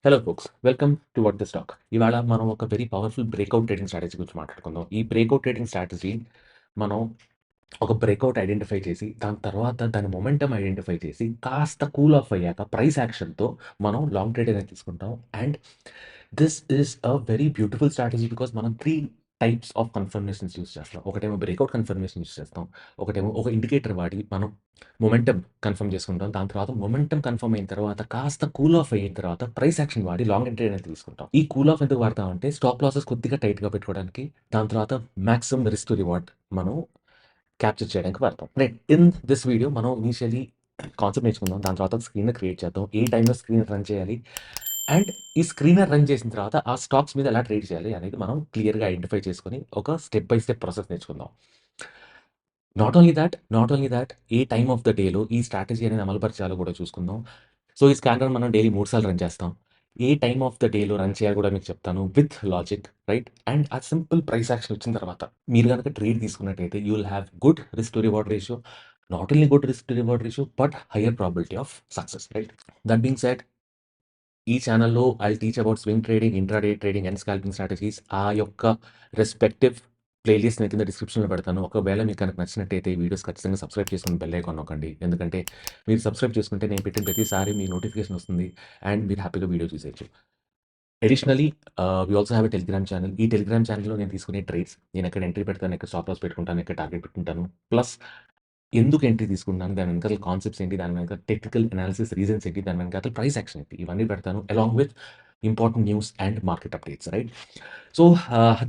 Hello folks, welcome to what this talk. ఇవాళ మనం ఒక very powerful breakout trading strategy గురించి మాట్లాడుకుందాం. ఈ బ్రేక్అవుట్ ట్రేడింగ్ స్ట్రాటజీ మనం ఒక బ్రేక్అవుట్ ఐడెంటిఫై చేసి, దాని తర్వాత దాని మొమెంటమ్ ఐడెంటిఫై చేసి, కాస్త కూల్ ఆఫ్ అయ్యాక ప్రైస్ యాక్షన్‌తో మనం లాంగ్ ట్రేడ్ అనేది తీసుకుంటాం. And this is a very beautiful strategy because మనం 3 టైప్స్ ఆఫ్ కన్ఫర్మేషన్స్ యూజ్ చేస్తాం. ఒకటేమో బ్రేక్అవుట్ కన్ఫర్మేషన్ యూజ్ చేస్తాం. ఒకటేమో ఒక ఇండికేటర్ వాడి మనం మొమెంటమ్ కన్ఫర్మ్ చేసుకుంటాం. దాని తర్వాత మొమెంటమ్ కన్ఫర్మ్ అయిన తర్వాత కాస్త కూల్ ఆఫ్ అయిన తర్వాత ప్రైస్ యాక్షన్ వాడి లాంగ్ ఎంట్రీ అనేది తీసుకుంటాం. ఈ కూల్ ఆఫ్ ఎందుకు వాడతామంటే స్టాప్ లాసెస్ కొద్దిగా టైట్‌గా పెట్టుకోవడానికి, దాని తర్వాత మాక్సిమం రిస్క్ టు రివార్డ్ మనం క్యాప్చర్ చేయడానికి వాడతాం. రైట్. ఇన్ దిస్ వీడియో మనం ఇనిషియల్లీ కాన్సెప్ట్ నేర్చుకుందాం. దాని తర్వాత స్క్రీనర్ క్రియేట్ చేద్దాం. ఏ టైంలో స్క్రీనర్ రన్ చేయాలి అండ్ ఈ స్క్రీనర్ రన్ చేసిన తర్వాత ఆ స్టాక్స్ మీద ఎలా ట్రేడ్ చేయాలి అనేది మనం క్లియర్‌గా ఐడెంటిఫై చేసుకొని ఒక స్టెప్ బై స్టెప్ ప్రాసెస్ నేర్చుకుందాం. Not only thought A time of the డేలో ఈ స్ట్రాటజీ అనేది అమలుపరచాలో కూడా చూసుకుందాం. సో, ఈ స్కానర్ మనం డైలీ 3 సార్లు రన్ చేస్తాం. ఏ టైమ్ ఆఫ్ ద డేలో రన్ చేయాలో కూడా మీకు చెప్తాను విత్ లాజిక్, రైట్? అండ్ ఆ సింపుల్ ప్రైస్ యాక్షన్ వచ్చిన తర్వాత మీరు గనక ట్రేడ్ తీసుకున్నట్టయితే you will have good risk to reward ratio. Not only good risk to reward ratio but hire probability of success, right? That being said, ఈ ఛానల్‌లో I'll teach about swing trading, intraday trading and scalping strategies. ఆ యొక్క respective playlist నేను కింద డిస్క్రిప్షన్‌లో పెడతాను. ఒకవేళ మీకు కనుక నచ్చినట్టయితే ఈ వీడియోస్ ఖచ్చితంగా సబ్స్క్రైబ్ చేసుకొని బెల్ ఐకాన్ నొక్కండి. ఎందుకంటే మీరు సబ్స్క్రైబ్ చేసుకుంటే నేను పెట్టిన ప్రతిసారి మీ నోటిఫికేషన్ వస్తుంది అండ్ మీరు హ్యాపీగా వీడియో చూసేయొచ్చు. Additionally we also have a Telegram channel. ఈ టెలిగ్రామ్ ఛానల్‌లో నేను తీసుకునే ట్రేడ్స్, నేను ఎక్కడ ఎంట్రీ పెడతాను, ఎక్కడ స్టాప్ లాస్ పెట్టుకుంటాను, ఎక్కడ టార్గెట్ పెట్టుకుంటాను. ప్లస్ ఎందుకు ఎంట్రీ తీసుకుంటున్నాను, దాని వెనకాల కాన్సెప్ట్స్ ఏంటి, దాని వెనకాల టెక్నికల్ అనాలిసిస్ రీజన్స్ ఏంటి, దాని వెనకాల ప్రైస్ యాక్షన్ ఏంటి, ఇవన్నీ పెడతాను along with important news and market updates, right? So,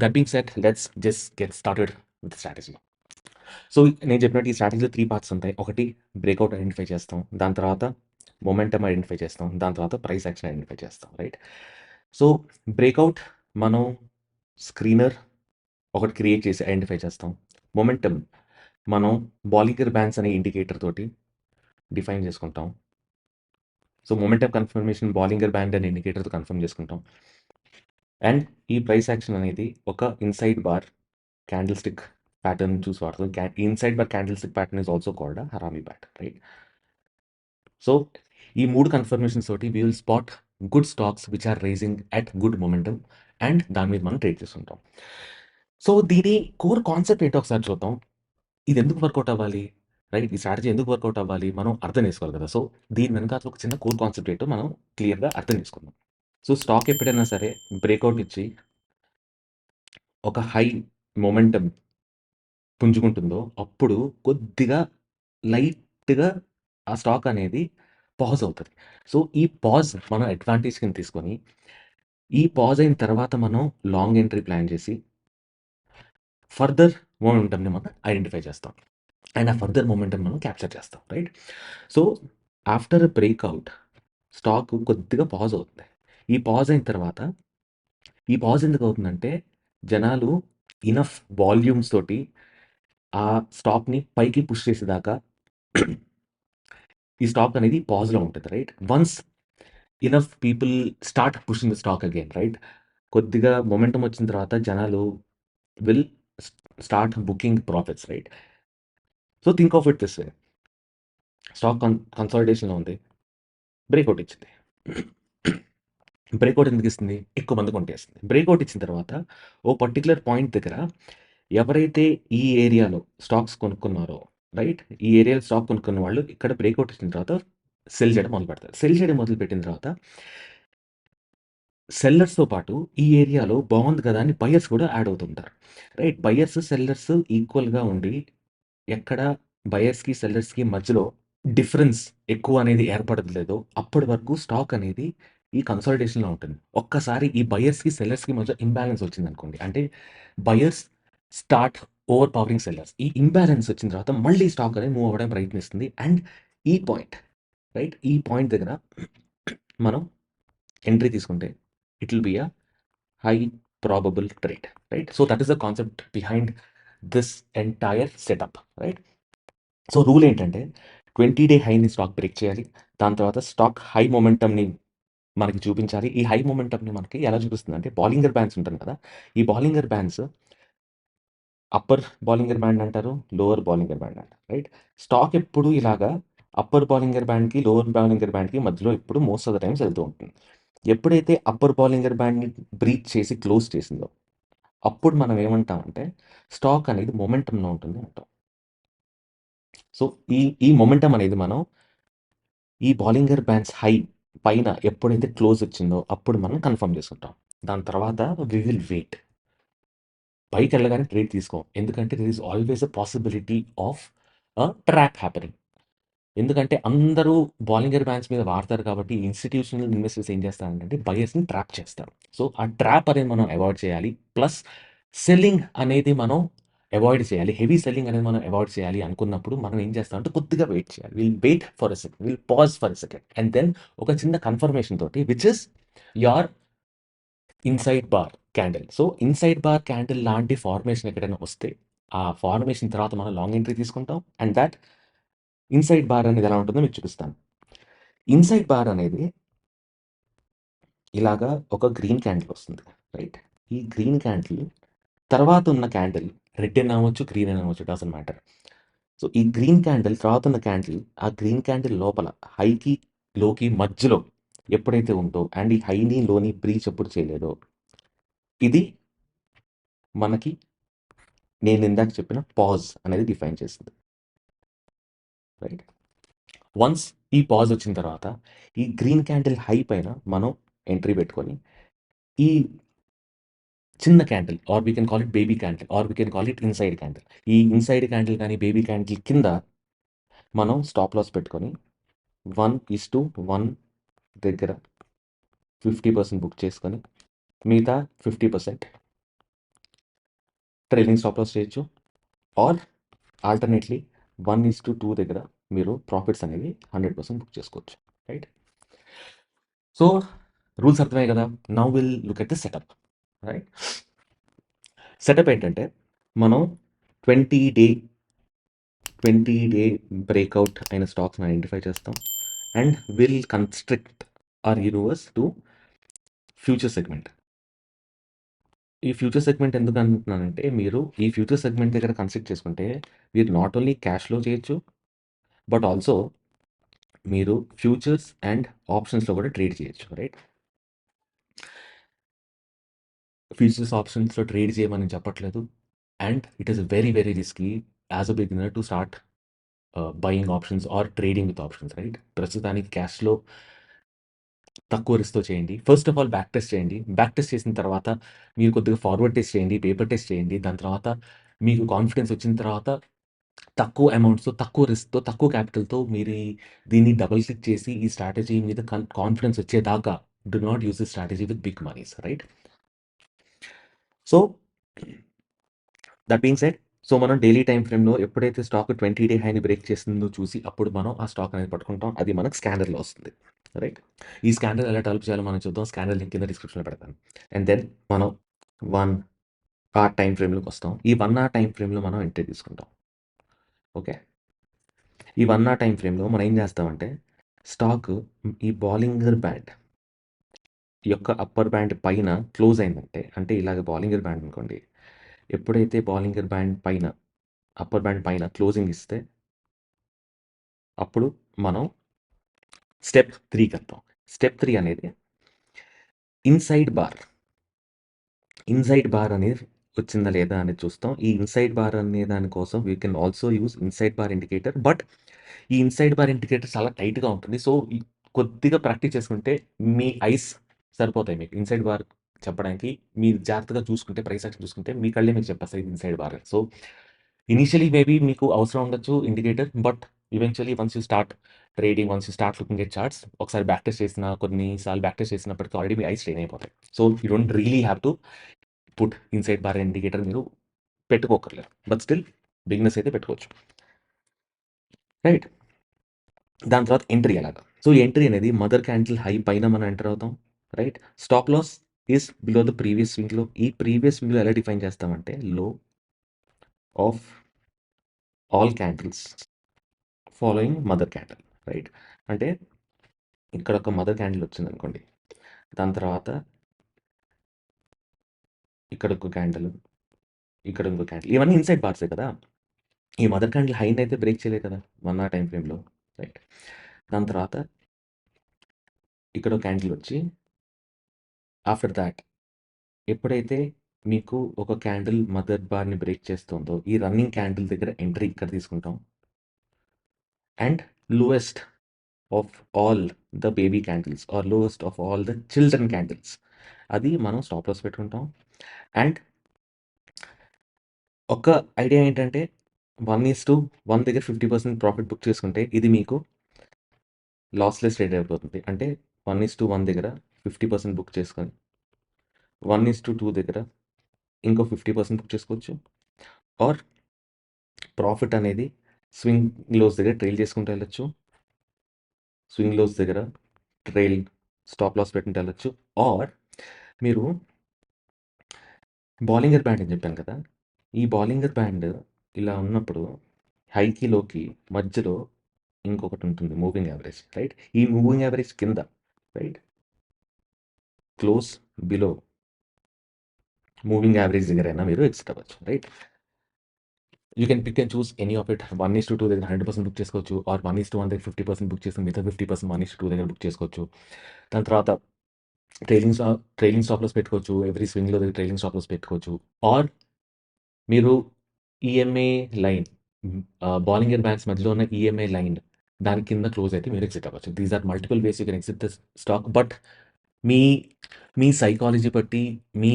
that being said, let's just get started with strategy. So, నేను చెప్పినట్టు ఈ స్ట్రాటజీలో 3 పార్ట్స్ ఉంటాయి. ఒకటి బ్రేక్అవుట్ ఐడెంటిఫై చేస్తాం. దాని తర్వాత మొమెంటమ్ ఐడెంటిఫై చేస్తాం. దాని తర్వాత ప్రైస్ యాక్షన్ ఐడెంటిఫై చేస్తాం, రైట్? సో, బ్రేక్అవుట్ మనం స్క్రీనర్ ఒకటి క్రియేట్ చేసి ఐడెంటిఫై చేస్తాం. మొమెంటమ్ మనం బాలింగర్ బ్యాండ్స్ అనే ఇండికేటర్ తోటి డిఫైన్ చేసుకుంటాం. సో, మొమెంటమ్ కన్ఫర్మేషన్ బాలింగర్ బ్యాండ్ అనే ఇండికేటర్‌తో కన్ఫర్మ్ చేసుకుంటాం. అండ్ ఈ ప్రైస్ యాక్షన్ అనేది ఒక inside bar candlestick pattern చూసి వాడతాం. Inside bar candlestick pattern is also called harami pattern, right? So, ఈ 3 కన్ఫర్మేషన్స్ తోటి we will spot good stocks which are rising at good momentum and దాని మీద మనం trade చేసుకుంటాం. So, దీని core concept ఏంటో ఒకసారి చూద్దాం. ఇది ఎందుకు వర్కౌట్ అవ్వాలి? రైట్? ఈ స్ట్రాటజీ ఎందుకు వర్కౌట్ అవ్వాలి? మనం అర్థం చేసుకోవాలి కదా! సో, దీని వెనకాల ఒక చిన్న కోర్ కాన్సెప్ట్ ఏంటో మనం క్లియర్‌గా అర్థం చేసుకుందాం. సో, స్టాక్ ఎప్పుడైనా సరే బ్రేక్అవుట్ ఇచ్చి ఒక హై మొమెంటమ్ పుంజుకుంటుందో, అప్పుడు కొద్దిగా లైట్‌గా ఆ స్టాక్ అనేది పాజ్ అవుతది. సో, ఈ పాజ్ మనం అడ్వాంటేజ్ కింద తీసుకొని, ఈ పాజ్ అయిన తర్వాత మనం లాంగ్ ఎంట్రీ ప్లాన్ చేసి, ఫర్దర్ మొమెంటమ్‌ని మనం ఐడెంటిఫై చేస్తాం. అండ్ ఆ ఫర్దర్ మొమెంటమ్ మనం క్యాప్చర్ చేస్తాం, right? So, after a breakout stock కొద్దిగా పాజ్ అవుతుంది. ఈ పాజ్ అయిన తర్వాత, ఈ పాజ్ ఎందుకు అవుతుందంటే, జనాలు ఇనఫ్ వాల్యూమ్స్ తోటి ఆ స్టాక్‌ని పైకి పుష్ చేసేదాకా ఈ స్టాక్ అనేది పాజ్‌లో ఉంటది, right? Once enough people start pushing the stock again, right? కొద్దిగా మొమెంటమ్ వచ్చిన తర్వాత జనాలు విల్ స్ start booking profits, right? So, think of it this way. Stock కన్సాలిడేషన్‌లో ఉంది. బ్రేక్అవుట్ ఇచ్చింది. బ్రేక్అవుట్ ఎందుకు ఇస్తుంది? ఎక్కువ మంది కొంటేస్తుంది. బ్రేక్అవుట్ ఇచ్చిన తర్వాత ఓ పర్టిక్యులర్ పాయింట్ దగ్గర ఎవరైతే ఈ ఏరియాలో స్టాక్స్ కొనుక్కున్నారో, రైట్? ఈ ఏరియాలో స్టాక్ కొనుక్కున్న వాళ్ళు ఇక్కడ బ్రేక్అవుట్ ఇచ్చిన తర్వాత సెల్ చేయడం మొదలుపెడతారు. సెల్ చేయడం మొదలుపెట్టిన తర్వాత సెల్లర్స్‌తో పాటు ఈ ఏరియాలో బాగుంది కదా అని బయర్స్ కూడా యాడ్ అవుతుంటారు, రైట్? బయర్స్, సెల్లర్స్ ఈక్వల్‌గా ఉండి ఎక్కడ బయర్స్‌కి, సెల్లర్స్‌కి మధ్యలో డిఫరెన్స్ ఎక్కువ అనేది ఏర్పడట్లేదో అప్పటి వరకు స్టాక్ అనేది ఈ కన్సాలిడేషన్‌లో ఉంటుంది. ఒక్కసారి ఈ బయర్స్‌కి, సెల్లర్స్‌కి మధ్య ఇంబాలన్స్ వచ్చిందనుకోండి, అంటే buyers start over pouring sellers. ఈ ఇంబాలన్స్ వచ్చిన తర్వాత మళ్ళీ స్టాక్ అనేది మూవ్ అవ్వడానికి ప్రయత్నిస్తుంది. అండ్ ఈ పాయింట్, రైట్? ఈ పాయింట్ దగ్గర మనం ఎంట్రీ తీసుకుంటే it will be a high probable trade, right? So, that is the concept behind this entire setup, right? So, rule ఏంటంటే 20 డే హైని స్టాక్ బ్రేక్ చేయాలి. దాని తర్వాత స్టాక్ హై మొమెంటమ్‌ని మనకి చూపించాలి. ఈ హై మొమెంటమ్‌ని మనకి ఎలా చూపిస్తుందంటే బాలింగర్ బ్యాండ్స్ ఉంటుంది కదా! ఈ బాలింగర్ బ్యాండ్స్ అప్పర్ బాలింగర్ బ్యాండ్ అంటారు. లోవర్ బాలింగర్ బ్యాండ్ అంటారు, రైట్? స్టాక్ ఎప్పుడు ఇలాగా అప్పర్ బాలింగర్ బ్యాండ్‌కి, లోవర్ బాలింగర్ బ్యాండ్‌కి మధ్యలో ఎప్పుడు మోస్ట్ ఆఫ్ ద టైమ్స్ వెళ్తూ ఉంటుంది. ఎప్పుడైతే అప్పర్ బాలింగర్ బ్యాండ్‌ని బ్రీచ్ చేసి క్లోజ్ చేసిందో, అప్పుడు మనం ఏమంటామంటే స్టాక్ అనేది మొమెంటమ్‌లో ఉంటుంది అంటాం. సో, ఈ మొమెంటమ్ అనేది మనం ఈ బాలింగర్ బ్యాండ్స్ హై పైన ఎప్పుడైతే క్లోజ్ వచ్చిందో అప్పుడు మనం కన్ఫర్మ్ చేసుకుంటాం. దాని తర్వాత వి విల్ వెయిట్. పైకెళ్ళగానే ట్రేడ్ తీసుకోం. ఎందుకంటే there is always a possibility of trap happening. ఎందుకంటే అందరూ బాలింగర్ బ్యాన్స్ మీద వాడతారు కాబట్టి ఇన్‌స్టిట్యూషనల్ ఇన్వెస్టర్స్ ఏం చేస్తారంటే బయర్స్‌ని ట్రాప్ చేస్తారు. సో, ఆ ట్రాప్ అనేది మనం అవాయిడ్ చేయాలి. ప్లస్ సెల్లింగ్ అనేది మనం అవాయిడ్ చేయాలి. హెవీ సెల్లింగ్ అనేది మనం అవాయిడ్ చేయాలి అనుకున్నప్పుడు మనం ఏం చేస్తామంటే కొద్దిగా వెయిట్ చేయాలి. Wait for a second. Pause for a second. And then ఒక చిన్న కన్ఫర్మేషన్ తోటి which is your inside bar candle. So, inside bar candle లాంటి ఫార్మేషన్ ఎక్కడైనా వస్తే, ఆ ఫార్మేషన్ తర్వాత మనం లాంగ్ ఎంట్రీ తీసుకుంటాం. అండ్ థాట్ ఇన్‌సైడ్ బార్ అనేది ఎలా ఉంటుందో మీకు చూపిస్తాను. ఇన్‌సైడ్ బార్ అనేది ఇలాగా ఒక గ్రీన్ క్యాండిల్ వస్తుంది. రైట్? ఈ గ్రీన్ క్యాండిల్ తర్వాత ఉన్న క్యాండిల్ రెడ్ అయినా అవ్వచ్చు, గ్రీన్ అయినా అవ్వచ్చు. Doesn't matter. సో, ఈ గ్రీన్ క్యాండిల్ తర్వాత ఉన్న క్యాండిల్ ఆ గ్రీన్ క్యాండిల్ లోపల హైకి, లోకి మధ్యలో ఎప్పుడైతే ఉందో అండ్ ఈ హైని, లోని బ్రీచ్ ఎప్పుడు చేయలేదో ఇది మనకి నేను ఇందాక చెప్పిన పాజ్ అనేది డిఫైన్ చేస్తుంది. రైట్? వన్స్ ఈ పాజ్ వచ్చిన తర్వాత ఈ గ్రీన్ క్యాండిల్ హై పైన మనం ఎంట్రీ పెట్టుకొని ఈ చిన్న candle or we can call it baby candle or we can call it inside candle. ఈ ఇన్‌సైడ్ క్యాండిల్ కానీ, బేబీ క్యాండిల్ కింద మనం స్టాప్ లాస్ పెట్టుకొని 1:1 దగ్గర 50% బుక్ చేసుకొని మిగతా 50% ట్రైలింగ్ స్టాప్ లాస్ చేయొచ్చు. ఆర్ ఆల్టర్‌నేట్‌లీ 1:2 దగ్గర మీరు ప్రాఫిట్స్ అనేవి 100% బుక్ చేసుకోవచ్చు. రైట్? సో, రూల్స్ అర్థమయ్యాయి కదా! Now will look at the setup. Right? Setup ఏంటంటే మనం 20 డే 20 డే బ్రేక్అవుట్ అయిన స్టాక్స్‌ని ఐడెంటిఫై చేస్తాం. And will constrict our universe to future segment. ఈ ఫ్యూచర్ సెగ్మెంట్ ఎందుకు అంటున్నానంటే, మీరు ఈ ఫ్యూచర్ సెగ్మెంట్ దగ్గర కన్సిడర్ చేసుకుంటే, మీరు నాట్ ఓన్లీ క్యాష్‌లో చేయొచ్చు. బట్ ఆల్సో మీరు ఫ్యూచర్స్ అండ్ ఆప్షన్స్‌లో కూడా ట్రేడ్ చేయొచ్చు. రైట్? ఫ్యూచర్స్, ఆప్షన్స్‌లో ట్రేడ్ చేయమని చెప్పట్లేదు. And it is very, very risky as a beginner to start buying options or trading with options. Right? ప్రస్తుతానికి క్యాష్‌లో తక్కువ రిస్క్‌తో చేయండి. First of all back test చేయండి. బ్యాక్ టెస్ట్ చేసిన తర్వాత మీరు కొద్దిగా ఫార్వర్డ్ టెస్ట్ చేయండి. పేపర్ టెస్ట్ చేయండి. దాని తర్వాత మీకు కాన్ఫిడెన్స్ వచ్చిన తర్వాత తక్కువ అమౌంట్స్‌తో, తక్కువ రిస్క్‌తో, తక్కువ క్యాపిటల్‌తో మీరు దీన్ని డబుల్ క్లిక్ చేసి ఈ స్ట్రాటజీ మీద కాన్ఫిడెన్స్ వచ్చేదాకా do not use this strategy with big monies. Right? So, that being said, so, మనం డైలీ టైమ్ ఫ్రేమ్‌లో ఎప్పుడైతే స్టాక్ 20 డే హైని బ్రేక్ చేసిందో చూసి అప్పుడు మనం ఆ స్టాక్ అనేది పట్టుకుంటాం. అది మనకు స్కానర్‌లో వస్తుంది. రైట్? ఈ స్కానర్ ఎలా డెవలప్ చేయాలో మనం చూద్దాం. స్కానర్ లింక్ కింద డిస్క్రిప్షన్‌లో పెడతాను. అండ్ దెన్ మనం 1 అవర్ టైమ్ ఫ్రేమ్‌లోకి వస్తాం. ఈ 1 అవర్ టైమ్ ఫ్రేమ్‌లో మనం ఎంట్రీ తీసుకుంటాం. ఓకే. ఈ 1 అవర్ టైమ్ ఫ్రేమ్‌లో మనం ఏం చేస్తామంటే స్టాక్ ఈ బాలింగర్ బ్యాండ్ యొక్క అప్పర్ బ్యాండ్ పైన క్లోజ్ అయిందంటే, అంటే ఇలాగ బాలింగర్ బ్యాండ్ అనుకోండి. ఎప్పుడైతే బాలింగర్ బ్యాండ్ పైన అప్పర్ బ్యాండ్ పైన క్లోజింగ్ ఇస్తే అప్పుడు మనం స్టెప్ 3కెళ్తాం. స్టెప్ 3 అనేది ఇన్‌సైడ్ బార్. ఇన్‌సైడ్ బార్ అనేది వచ్చిందా లేదా అనేది చూస్తాం. ఈ ఇన్‌సైడ్ బార్ అనే దాని కోసం we can also use inside bar indicator. But ఈ ఇన్‌సైడ్ బార్ ఇండికేటర్ చాలా టైట్‌గా ఉంటుంది. సో, కొద్దిగా ప్రాక్టీస్ చేసుకుంటే మీ ఐస్ సరిపోతాయి మీకు. ఇన్‌సైడ్ బార్ చెప్పడానికి మీరు జాగ్రత్తగా చూసుకుంటే ప్రైస్ యాక్షన్ చూసుకుంటే మీ కళ్ళే మీకు చెప్పేస్తాయి ఇది ఇన్‌సైడ్ బార్ అని. సో, ఇనీషియల్లీ మేబీ మీకు అవసరం ఉండొచ్చు indicator. But eventually once you start trading, once you start looking at charts ఒకసారి బ్యాక్ టెస్ట్ చేసిన కొన్ని సార్లు బ్యాక్ టెస్ట్ చేసినప్పటికి ఆల్రెడీ మీ ఐస్ ట్రైన్ అయిపోతాయి. So, you don't really have to put inside bar indicator మీరు పెట్టుకోక్కర్లేదు. But still beginners అయితే పెట్టుకోవచ్చు. Right? దాని తర్వాత ఎంట్రీ ఎలాగా? సో, ఎంట్రీ అనేది మదర్ క్యాండిల్ హై పైన మనం ఎంటర్ అవుతాం. Right? Stop loss is below the previous స్వింగ్‌లో. ఈ ప్రీవియస్ స్వింగ్‌లో ఎలా డిఫైన్ చేస్తామంటే low of all candles following mother candle. Right? అంటే ఇక్కడ ఒక మదర్ క్యాండిల్ వచ్చిందనుకోండి. దాని తర్వాత ఇక్కడ ఒక క్యాండిల్, ఇక్కడ ఇంకో క్యాండిల్. ఇవన్నీ ఇన్‌సైడ్ బార్సే కదా! ఈ మదర్ క్యాండిల్ హైని అయితే బ్రేక్ చేయలేదు కదా! 1 అవర్ టైమ్ ఫ్రేమ్‌లో. రైట్? దాని తర్వాత ఇక్కడ ఒక క్యాండిల్ వచ్చి, ఇక్కడ ఒక క్యాండిల్. ఇవన్నీ ఇన్‌సైడ్ బార్సే కదా! ఈ మదర్ క్యాండిల్ హైని అయితే బ్రేక్ చేయలేదు కదా! 1 అవర్ టైమ్ ఫ్రేమ్‌లో. రైట్? దాని తర్వాత ఇక్కడ ఒక క్యాండిల్ వచ్చి, ఇక్కడ ఒక క్యాండిల్. ఆఫ్టర్ దాట్ ఎప్పుడైతే మీకు ఒక క్యాండిల్ మదర్ బార్‌ని బ్రేక్ చేస్తుందో, ఈ రన్నింగ్ క్యాండిల్ దగ్గర ఎంట్రీ ఇక్కడ తీసుకుంటాం. And lowest of all the baby candles are lowest of all the children candles అది మనం స్టాప్ లాస్ పెట్టుకుంటాం. అండ్ ఒక ఐడియా ఏంటంటే 1:1 దగ్గర 50% ప్రాఫిట్ బుక్ చేసుకుంటే ఇది మీకు లాస్‌లెస్ ట్రేడ్ అయిపోతుంది. అంటే 1:1 దగ్గర 50% బుక్ చేసుకొని 1:2 దగ్గర ఇంకో 50% బుక్ చేసుకోవచ్చు. ఆర్ ప్రాఫిట్ అనేది స్వింగ్ లోస్ దగ్గర ట్రైల్ చేసుకుంటూ వెళ్ళొచ్చు. స్వింగ్ లోస్ దగ్గర ట్రైల్ స్టాప్ లాస్ పెట్టుకుంటూ వెళ్ళొచ్చు. ఆర్ మీరు బాలింగర్ బ్యాండ్ అని చెప్పాను కదా! ఈ బాలింగర్ బ్యాండ్ ఇలా ఉన్నప్పుడు హైకి, లోకి మధ్యలో ఇంకొకటి ఉంటుంది మూవింగ్ యావరేజ్, రైట్? ఈ మూవింగ్ యావరేజ్ కింద, right? Close below moving average దగ్గరైనా మీరు ఎగ్జిట్ అవ్వచ్చు, right? You can pick and choose any of it. 1:2 దగ్గర 100% బుక్ చేసుకోవచ్చు. ఆర్ 1:1 దగ్గర 50% బుక్ చేసుకొని మిగతా 50% 1:2 దగ్గర బుక్ చేసుకోవచ్చు. దాని తర్వాత ట్రైలింగ్ స్టాప్ లాస్ పెట్టుకోవచ్చు. ఎవ్రీ స్వింగ్‌లో దగ్గర ట్రైలింగ్ స్టాప్ లాస్ పెట్టుకోవచ్చు. ఆర్ మీరు ఈఎంఐ లైన్ బాలింగర్ బ్యాండ్స్ మధ్యలో ఉన్న ఈఎంఐ లైన్ దాని కింద క్లోజ్ అయితే మీరు ఎగ్జిట్ అవ్వచ్చు. These are multiple ways you can exit the stock. But మీ మీ సైకాలజీ బట్టి, మీ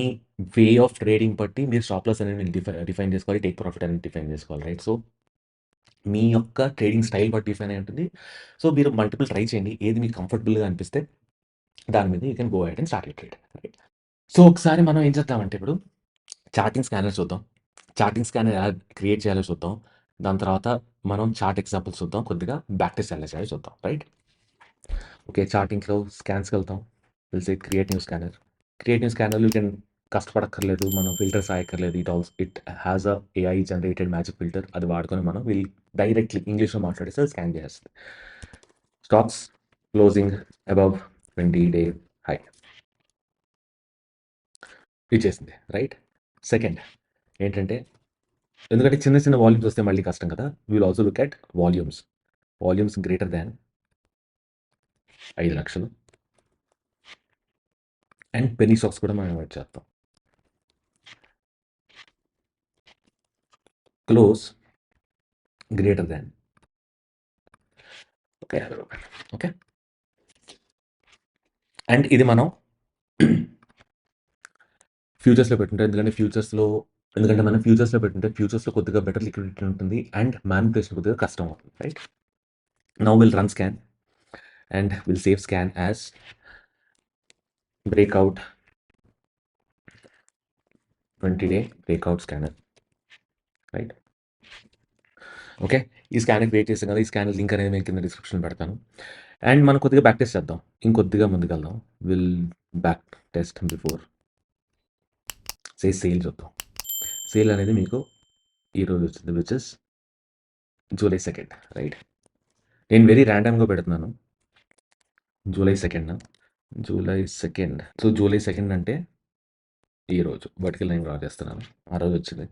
వే ఆఫ్ ట్రేడింగ్ బట్టి మీరు స్టాప్ లాస్ అనేది డిఫైన్ చేసుకోవాలి. టేక్ ప్రాఫిట్ అనేది డిఫైన్ చేసుకోవాలి, రైట్? సో మీ యొక్క ట్రేడింగ్ స్టైల్ బట్టి డిఫైన్ అయి ఉంటుంది. సో మీరు మల్టిపుల్ ట్రై చేయండి. ఏది మీకు కంఫర్టబుల్‌గా అనిపిస్తే దాని మీద you can go ahead and start your trade, right? So ఒకసారి మనం ఏం చేద్దామంటే ఇప్పుడు చార్టింగ్ స్కానర్ చూద్దాం. చార్టింగ్ స్కానర్ ఎలా క్రియేట్ చేయాలో చూద్దాం. దాని తర్వాత మనం చార్ట్ ఎగ్జాంపుల్స్ చూద్దాం. కొద్దిగా బ్యాక్ టెస్ట్ ఎలా చేయాలో చూద్దాం, రైట్? ఓకే. చార్టింగ్‌లో స్కాన్స్‌కి వెళ్తాం. Will say create new scanner. Create new స్కానర్‌లో యూ కెన్ కష్టపడక్కర్లేదు. మనం ఫిల్టర్స్ రాయక్కర్లేదు. It has a AI generated magic filter. అది వాడుకొని మనం డైరెక్ట్‌లీ ఇంగ్లీష్‌లో మాట్లాడేస్తే అది స్కాన్ చేసేస్తది. Stocks closing above 20 day high ఇచ్చేసింది, రైట్? సెకండ్ ఏంటంటే ఎందుకంటే చిన్న చిన్న వాల్యూమ్స్ వస్తే మళ్ళీ కష్టం కదా! Will also look at volumes. Volumes greater than 5,00,000 and penny stocks కూడా మనం యాడ్ చేద్దాం. క్లోజ్ గ్రేటర్ దాన్ ఒక రూ. 50. ఓకే. అండ్ ఇది మనం ఫ్యూచర్స్‌లో పెట్టుంటే ఎందుకంటే మనం ఫ్యూచర్స్‌లో పెట్టుంటే ఫ్యూచర్స్‌లో కొద్దిగా బెటర్ లిక్విడిటీ ఉంటుంది. అండ్ మానిప్యులేషన్ కొద్దిగా కష్టం అవుతుంది, right? Now will run scan and will save scan as breakout 20 day breakout scanner, right? Okay. ఈ స్కానర్ క్రియేట్ చేసాం కదా! ఈ స్కానర్ లింక్ అనేది నేను కింద డిస్క్రిప్షన్‌లో పెడతాను. అండ్ మనం కొద్దిగా బ్యాక్ టెస్ట్ చేద్దాం. ఇంకొద్దిగా ముందుకెళ్దాం. Will back test before sale చూద్దాం. సేల్ అనేది మీకు ఈరోజు వచ్చింది విచ్ ఇస్ జూలై 2, రైట్? నేను వెరీ ర్యాండమ్‌గా పెడుతున్నాను. జూలై 2. సో, జూలై 2 అంటే ఈరోజు వర్టికల్ లైన్ డ్రా చేస్తున్నాను. ఆ రోజు వచ్చింది.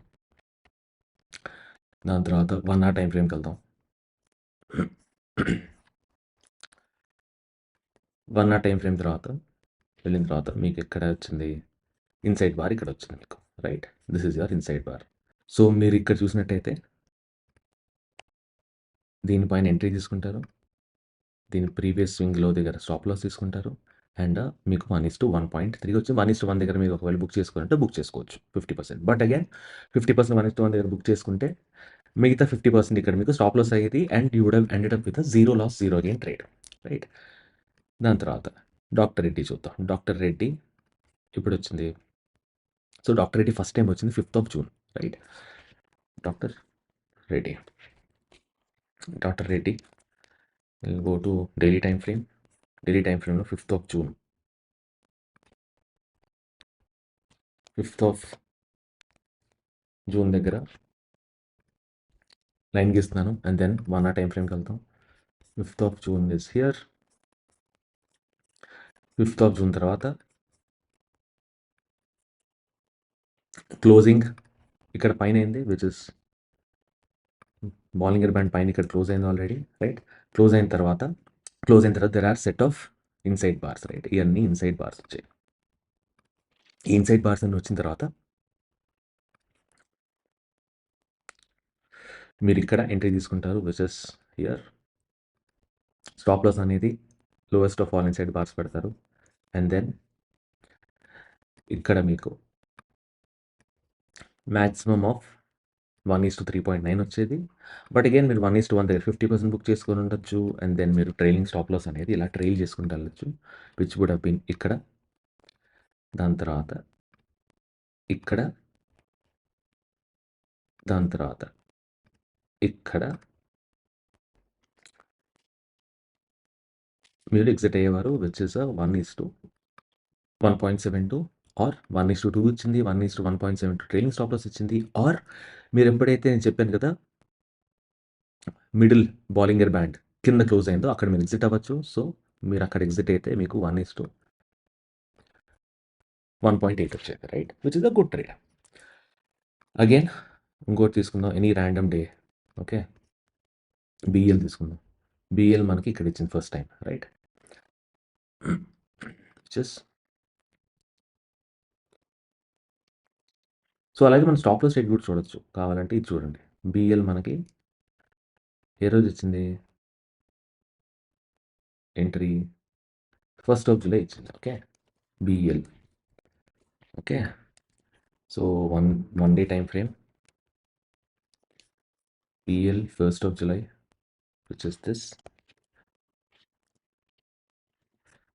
దాని తర్వాత 1 అవర్ టైమ్ ఫ్రేమ్‌కెళ్దాం. 1 అవర్ టైమ్ ఫ్రేమ్ తర్వాత వెళ్ళిన తర్వాత మీకు ఎక్కడ వచ్చింది? ఇన్సైడ్ బార్ ఇక్కడ వచ్చింది మీకు, right? This is your inside bar. So, మీరు ఇక్కడ చూసినట్టయితే దీనిపైన ఎంట్రీ తీసుకుంటారు. దీని ప్రీవియస్ స్వింగ్ లో దగ్గర స్టాప్ లాస్ తీసుకుంటారు. అండ్ మీకు 1:1.3 వచ్చింది. 1:1 దగ్గర మీరు ఒకవేళ బుక్ చేసుకోవాలంటే బుక్ చేసుకోవచ్చు 50%. బట్ అగైన్ 50% 1:1 దగ్గర బుక్ చేసుకుంటే మిగతా 50% ఇక్కడ మీకు స్టాప్ లాస్ అయ్యేది. And you would have ended up with zero loss, zero gain trade, right? దాని తర్వాత డాక్టర్ రెడ్డి చూద్దాం. డాక్టర్ రెడ్డి ఇప్పుడు వచ్చింది. So, doctor Reddy first time వచ్చింది 5th of June, right? Doctor Reddy doctor Reddy will go to daily time frame. Daily time ఫ్రేమ్‌లో 5th of June 5th of June దగ్గర line గీస్తున్నాను. And then 1 hour time ఫ్రేమ్‌కి వెళ్తాం. 5th of June is here. 5th of June తర్వాత closing ఇక్కడ పైన అయింది which is బాలింగర్ band పైన ఇక్కడ క్లోజ్ అయింది ఆల్రెడీ, రైట్? క్లోజ్ అయిన తర్వాత there are set of inside bars, right? ఇవన్నీ ఇన్సైడ్ బార్స్ వచ్చాయి. ఈ ఇన్సైడ్ బార్స్ అన్ని వచ్చిన తర్వాత మీరు ఇక్కడ ఎంట్రీ తీసుకుంటారు which is here. Stop loss అనేది lowest of all inside bars పెడతారు. అండ్ దెన్ ఇక్కడ మీకు మ్యాక్సిమమ్ ఆఫ్ 1:3.9 వచ్చేది. బట్ అగైన్ మీరు 1:1 దగ్గర 50% బుక్ చేసుకొని ఉండొచ్చు. అండ్ దెన్ మీరు ట్రైలింగ్ స్టాప్ లాస్ అనేది ఇలా ట్రైల్ చేసుకుంటూ వెళ్ళొచ్చు విచ్ వుడ్ హ్యావ్ బీన్ ఇక్కడ, దాని తర్వాత ఇక్కడ, దాని తర్వాత ఇక్కడ మీరు ఎగ్జిట్ అయ్యేవారు విచ్ ఇస్ 1:1.72 ఆర్ 1:2 ఇచ్చింది, 1:1.72 ట్రైలింగ్ స్టాప్ లాస్ ఇచ్చింది. ఆర్ మీరు ఎప్పుడైతే నేను చెప్పాను కదా మిడిల్ బాలింగర్ బ్యాండ్ కింద క్లోజ్ అయిందో అక్కడ మీరు ఎగ్జిట్ అవ్వచ్చు. సో మీరు అక్కడ ఎగ్జిట్ అయితే మీకు 1:1.8 వచ్చేది, right, which is a good trade. Again ఇంకోటి తీసుకుందాం, any random day. Okay, BL తీసుకుందాం. బిఎల్ మనకి ఇక్కడ ఇచ్చింది first time, right. Just so అలాగే మనం స్టాప్ లాస్ రేట్ కూడా చూడొచ్చు కావాలంటే. ఇది చూడండి, బిఎల్ మనకి ఏ రోజు ఇచ్చింది ఎంట్రీ, 1st of July ఇచ్చింది. Okay, BL. Okay, so one day time frame BL 1st of July which is this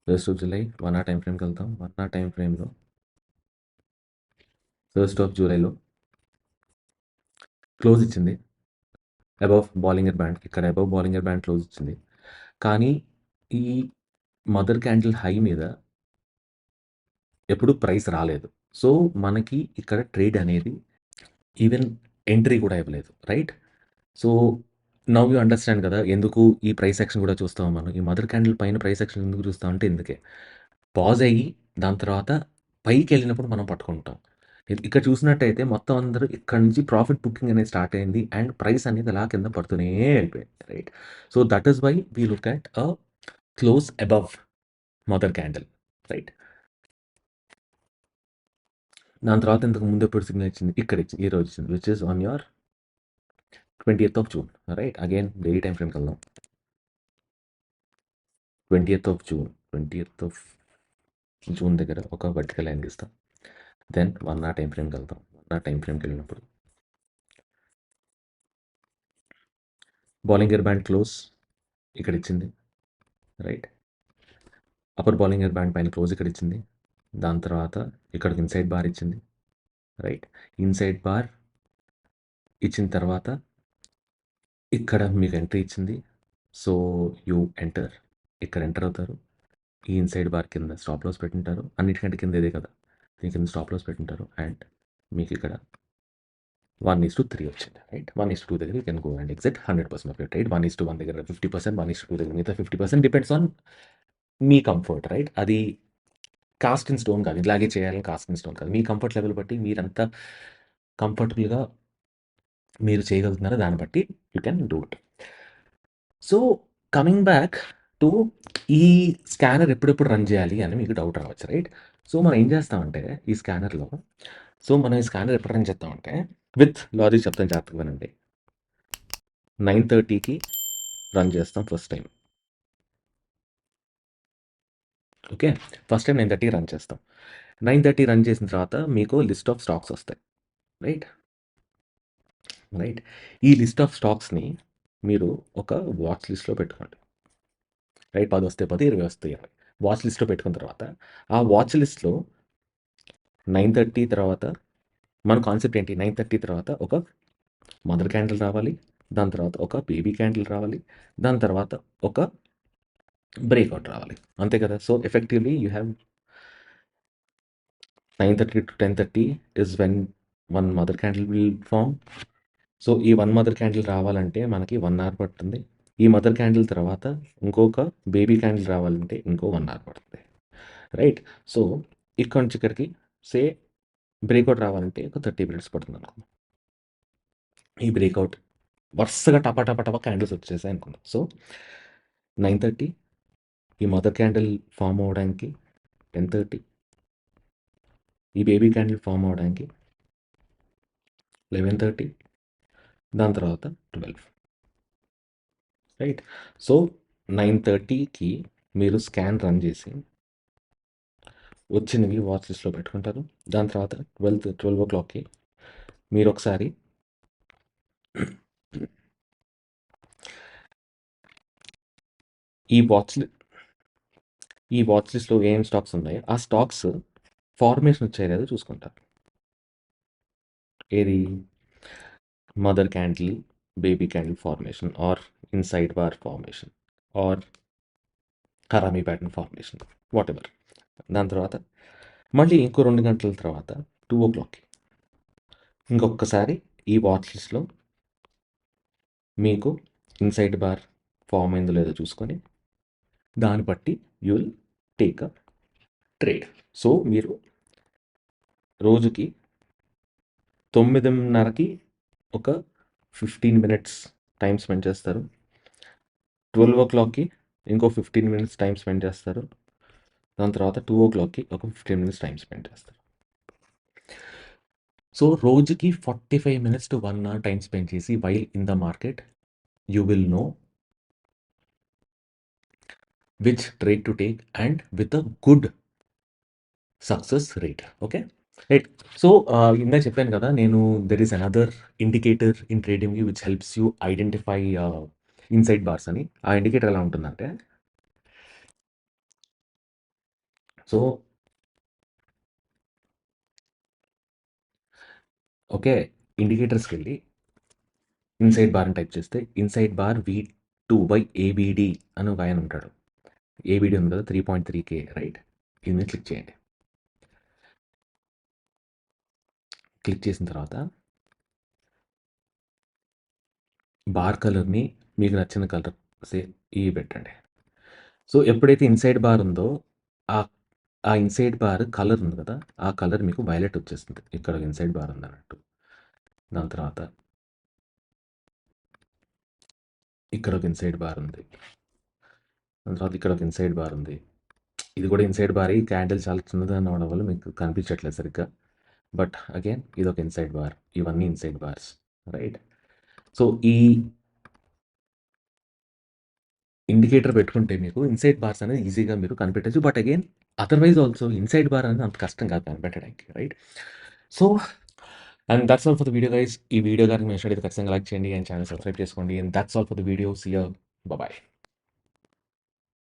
1st of July 1 hour time ఫ్రేమ్కి వెళ్తాం. 1 hour టైం ఫ్రేమ్లో 1st of Julyలో క్లోజ్ ఇచ్చింది అబవ్ బాలింగర్ బ్యాండ్. ఇక్కడ above బాలింగర్ band close ఇచ్చింది. కానీ ఈ mother candle high మీద ఎప్పుడు ప్రైస్ రాలేదు. సో మనకి ఇక్కడ ట్రేడ్ అనేది ఈవెన్ ఎంట్రీ కూడా ఇవ్వలేదు, right. So now you understand కదా ఎందుకు ఈ ప్రైస్ యాక్షన్ కూడా చూస్తాం మనం. ఈ మదర్ క్యాండిల్ పైన ప్రైస్ యాక్షన్ ఎందుకు చూస్తాం అంటే ఇందుకే, పాజ్ అయ్యి దాని తర్వాత పైకి వెళ్ళినప్పుడు మనం పట్టుకుంటాం. ఇక్కడ చూసినట్టయితే మొత్తం అందరూ ఇక్కడ నుంచి ప్రాఫిట్ బుకింగ్ అనేది స్టార్ట్ అయింది అండ్ ప్రైస్ అనేది అలా కింద పడుతూనే వెళ్ళిపోయింది, right. So that is why we look at a close above mother candle, right. దాని తర్వాత ఇంతకు ముందు ఎప్పుడు సిగ్నల్ ఇచ్చింది, ఇక్కడ ఇచ్చింది, ఈ రోజు ఇచ్చింది which is on your 20th of June, right. Again daily time ఫ్రేమ్కి వెళ్దాం. 20th of June, 20th of June దగ్గర ఒక వర్టికల్ లైన్ గీస్తాం. దెన్ 1 hour టైం ఫ్రేమ్కి వెళ్తాం. 1 hour టైం ఫ్రేమ్కి వెళ్ళినప్పుడు బాలింగర్ బ్యాండ్ క్లోజ్ ఇక్కడ ఇచ్చింది, రైట్. అప్పర్ బాలింగర్ బ్యాండ్ పైన క్లోజ్ ఇక్కడ ఇచ్చింది. దాని తర్వాత ఇక్కడికి ఇన్సైడ్ బార్ ఇచ్చింది, రైట్. ఇన్సైడ్ బార్ ఇచ్చిన తర్వాత ఇక్కడ మీకు ఎంట్రీ ఇచ్చింది. సో యూ ఎంటర్, ఇక్కడ ఎంటర్ అవుతారు. ఈ ఇన్సైడ్ బార్ కింద స్టాప్ లాస్ పెట్టింటారు. అన్నిటికంటే కింద ఇదే కదా, దీని కింద స్టాప్ లాస్ పెట్టింటారు. అండ్ మీకు ఇక్కడ 1:3 వచ్చింది, రైట్. 1:2 దగ్గర you can go and exit 100% of your trade. 1:1 దగ్గర 50%, 1:2 దగ్గర మిగతా 50%, డిపెండ్స్ ఆన్ మీ కంఫర్ట్, రైట్. అది కాస్ట్ ఇన్ స్టోన్ కాదు, ఇలాగే చేయాలని కాస్ట్ ఇన్ స్టోన్ కాదు. మీ కంఫర్ట్ లెవెల్ బట్టి మీరంతా కంఫర్టబుల్గా మీరు చేయగలుగుతున్నారో దాన్ని బట్టి you can do it. So coming back to ఈ స్కానర్ ఎప్పుడెప్పుడు రన్ చేయాలి అని మీకు డౌట్ రావచ్చు, రైట్. సో మనం ఏం చేస్తామంటే ఈ స్కానర్లో, సో మనం ఈ స్కానర్ ఎప్పుడు రన్ చేస్తామంటే విత్ లాజిక్ చెప్తాను జాగ్రత్తగా వినండి. 9:30కి రన్ చేస్తాం first time. Okay, first time 9:30 run చేస్తాం. 9:30 రన్ చేసిన తర్వాత మీకు లిస్ట్ ఆఫ్ స్టాక్స్ వస్తాయి, రైట్. రైట్, ఈ లిస్ట్ ఆఫ్ స్టాక్స్ని మీరు ఒక వాచ్ లిస్ట్లో పెట్టుకోండి, రైట్. 10 వస్తే 10, 20 వస్తే 20 వాచ్ లిస్ట్లో పెట్టుకున్న తర్వాత ఆ వాచ్ లిస్ట్లో 9:30 తర్వాత మన కాన్సెప్ట్ ఏంటి, 9:30 తర్వాత ఒక మదర్ క్యాండిల్ రావాలి, దాని తర్వాత ఒక బేబీ క్యాండిల్ రావాలి, దాని తర్వాత ఒక బ్రేక్అవుట్ రావాలి, అంతే కదా. So effectively you have 9:30 to 10:30 is when one mother candle will form. So ఈ వన్ మదర్ క్యాండిల్ రావాలంటే మనకి 1 hour పడుతుంది. ఈ మదర్ క్యాండిల్ తర్వాత ఇంకొక బేబీ క్యాండిల్ రావాలంటే ఇంకో 1 hour పడుతుంది, రైట్. సో ఇక్కడ నుంచి ఇక్కడికి సే బ్రేక్అవుట్ రావాలంటే ఒక 30 minutes పడుతుంది అనుకుందాం. ఈ బ్రేక్అవుట్ వరుసగా టపా టపా టపా క్యాండిల్స్ వచ్చేసాయి అనుకుందాం. సో 9:30 ఈ మదర్ క్యాండిల్ ఫామ్ అవ్వడానికి 10:30 ఈ బేబీ క్యాండిల్ ఫామ్ అవ్వడానికి 11:30, దాని తర్వాత 12, రైట్? సో 9:30కి మీరు స్కాన్ రన్ చేసి వచ్చినవి వాచ్ లిస్ట్‌లో పెట్టుకుంటారు. దాని తర్వాత 12:00కి మీరొకసారి ఈ వాచ్ లి ఈ వాచ్ లిస్ట్‌లో ఏం స్టాక్స్ ఉన్నాయో, ఆ స్టాక్స్ ఫార్మేషన్ వచ్చాయో లేదో చూసుకుంటారు. ఏది? Mother candle, baby candle formation are inside bar formation are harami pattern formation, whatever. దాని తర్వాత మళ్ళీ ఇంకో 2 గంటల తర్వాత 2:00కి ఇంకొకసారి ఈ వాచ్ లిస్ట్‌లో మీకు ఇన్సైడ్ బార్ ఫామ్ అయిందో లేదో చూసుకొని, దాన్ని బట్టి you will take a trade. So మీరు రోజుకి 9:30కి ఒక 15 మినిట్స్ టైం స్పెండ్ చేస్తారు. 12:00కి ఇంకో 15 మినిట్స్ టైం స్పెండ్ చేస్తారు. దాని తర్వాత 2:00కి ఒక 15 మినిట్స్ టైం స్పెండ్ చేస్తారు. సో రోజుకి 45 minutes to 1 hour time spend చేసి while in the market you will know which trade to take and with a good success rate. Okay, right. So ఇందాక చెప్పాను కదా, నేను there is another indicator in trading which helps you identify inside bars అని. ఆ indicator ఎలా ఉంటుందంటే, so okay, ఇండికేటర్స్కి వెళ్ళి ఇన్సైడ్ బార్ అని టైప్ చేస్తే ఇన్సైడ్ బార్ V2/ABD అని ఒక ఆయన ఉంటాడు. ఏబిడి ఉంది కదా, 3.3K, రైట్? ఇది మీద క్లిక్ చేయండి. క్లిక్ చేసిన తర్వాత బార్ కలర్ని మీకు నచ్చిన కలర్ ఇవి పెట్టండి. సో ఎప్పుడైతే ఇన్సైడ్ బార్ ఉందో ఆ ఆ ఇన్సైడ్ బార్ కలర్ ఉంది కదా, ఆ కలర్ మీకు వైలెట్ వచ్చేస్తుంది. ఇక్కడ ఇన్సైడ్ బార్ ఉంది అన్నట్టు. దాని తర్వాత ఇక్కడ ఒక ఇన్సైడ్ బార్ ఉంది. దాని తర్వాత ఇక్కడ ఒక ఇన్సైడ్ బార్ ఉంది. ఇది కూడా ఇన్సైడ్ బార్. ఈ క్యాండిల్ చాలా చిన్నదని అవడం వల్ల మీకు కనిపించట్లేదు సరిగ్గా. బట్ అగైన్ ఇది ఒక ఇన్సైడ్ బార్. ఇవన్నీ ఇన్సైడ్ బార్స్, రైట్? సో ఈ ఇండికేటర్ పెట్టుకుంటే మీకు ఇన్సైడ్ బార్స్ అనేది ఈజీగా మీరు కనిపెట్టచ్చు. But again otherwise also inside bar అనేది అంత కష్టం కాదు కనిపెట్టడానికి, right? So and that's all for the video guys. ఈ వీడియో గారికి మీ నచ్చినట్లయితే ఖచ్చితంగా లైక్ చేయండి అండ్ ఛానల్ సబ్స్క్రైబ్ చేసుకోండి. And that's all for the video. See you. Bye.